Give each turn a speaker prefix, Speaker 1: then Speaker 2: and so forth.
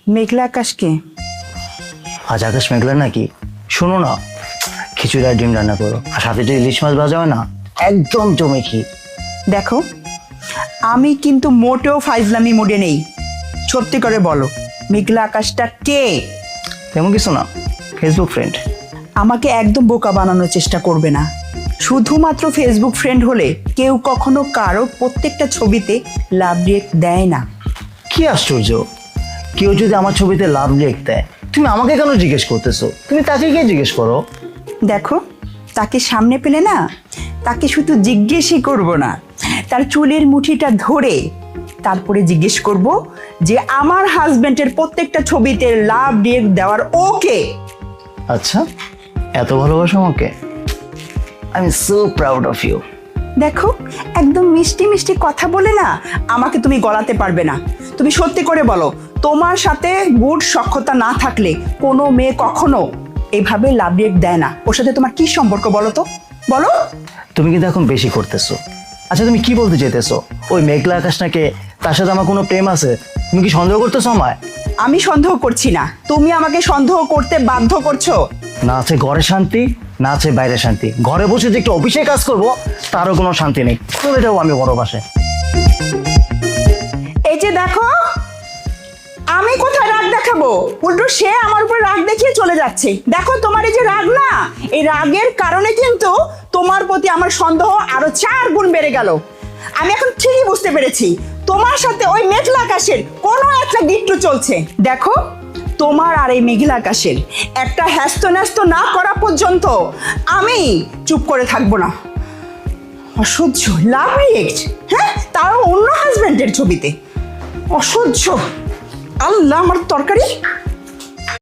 Speaker 1: মেঘলা আকাশকে?
Speaker 2: আজ আকাশ মেঘলা নাকি? শোনো না, খিচুড়ি আর ডিম রান্না করো, আর সাথে যদি ইলিশ মাছ ভাজা হয় না, একদম জমে খি।
Speaker 1: দেখো, আমি কিন্তু মোটেও ফাইজলামি মুডে নেই। সত্যি করে বলো, মেঘলা আকাশটা কে?
Speaker 2: তেমন কিছু না, ফেসবুক ফ্রেন্ড।
Speaker 1: আমাকে একদম বোকা বানানোর চেষ্টা করবে না। শুধুমাত্র ফেসবুক ফ্রেন্ড হলে কেউ কখনো কারো প্রত্যেকটা ছবিতে লাভ রিয়েক্ট দেয় না।
Speaker 2: কি আশ্চর্য, কেউ যদি আমার ছবিতে লাভ লেখ দেয়, তুমি আমাকে কেন জিজ্ঞেস করতেছো? তুমি তাকে গিয়ে জিজ্ঞেস করো।
Speaker 1: দেখো, তাকে সামনে পেলে না, তাকে শুধু জিজ্ঞেসই করব না, তার চুলের মুঠিটা ধরে তারপরে জিজ্ঞেস করব যে আমার হাজবেন্ডের প্রত্যেকটা ছবিতে লাভ রিয়েক্ট দেওয়ার ওকে।
Speaker 2: আচ্ছা, এত ভালোবাসো আমাকে? I am so proud of you.
Speaker 1: দেখো, একদম মিষ্টি মিষ্টি কথা বলে না আমাকে তুমি গলাতে পারবে না। তুমি সত্যি করে বলো, তোমার সাথে গুড সখ্যতা না থাকলে কোনো মেয়ে কখনো এভাবে লাভ রিয়েক্ট দেয় না। ওর সাথে তোমার কি সম্পর্ক বলো তো, বলো।
Speaker 2: তুমি কিন্তু এখন বেশি করতেছো। আচ্ছা, তুমি কি বলতে চাইতেছো? ওই মেঘলা আকাশ নাকি, তার সাথে আমার কোনো প্রেম আছে? তুমি কি সন্দেহ করতেছো আমায়?
Speaker 1: আমি সন্দেহ করছি না, তুমি আমাকে সন্দেহ করতে বাধ্য করছো।
Speaker 2: না আছে ঘরে শান্তি, না আছে বাইরে শান্তি। ঘরে বসে যে একটু অফিসে কাজ করবো, তারও কোনো শান্তি নেই। চলে যাবো আমি বড় বাসায়।
Speaker 1: এই যে দেখো, আমি কোথায় রাগ দেখাবো, উল্টো সে আমার উপর রাগ দেখিয়ে চলে যাচ্ছে। দেখো, তোমার এই যে রাগ না, এই রাগের কারণে কিন্তু তোমার প্রতি আমার সন্দেহ আরো 4 গুণ বেড়ে গেল। আমি এখন ঠিকই বুঝতে পেরেছি তোমার সাথে ওই মেঘলা আকাশের কোনো একটা গিট্টু চলছে। দেখো, তোমার আর এই মেঘলা আকাশের একটা হ্যাস্ত ন্যাস্ত না করা পর্যন্ত আমি চুপ করে থাকবো না। অসহ্য লাভ রিয়েক্ট, হ্যাঁ, তাও অন্য হাজবেন্ডের ছবিতে। অসহ্য। আল্লাহ, আমার তরকারি।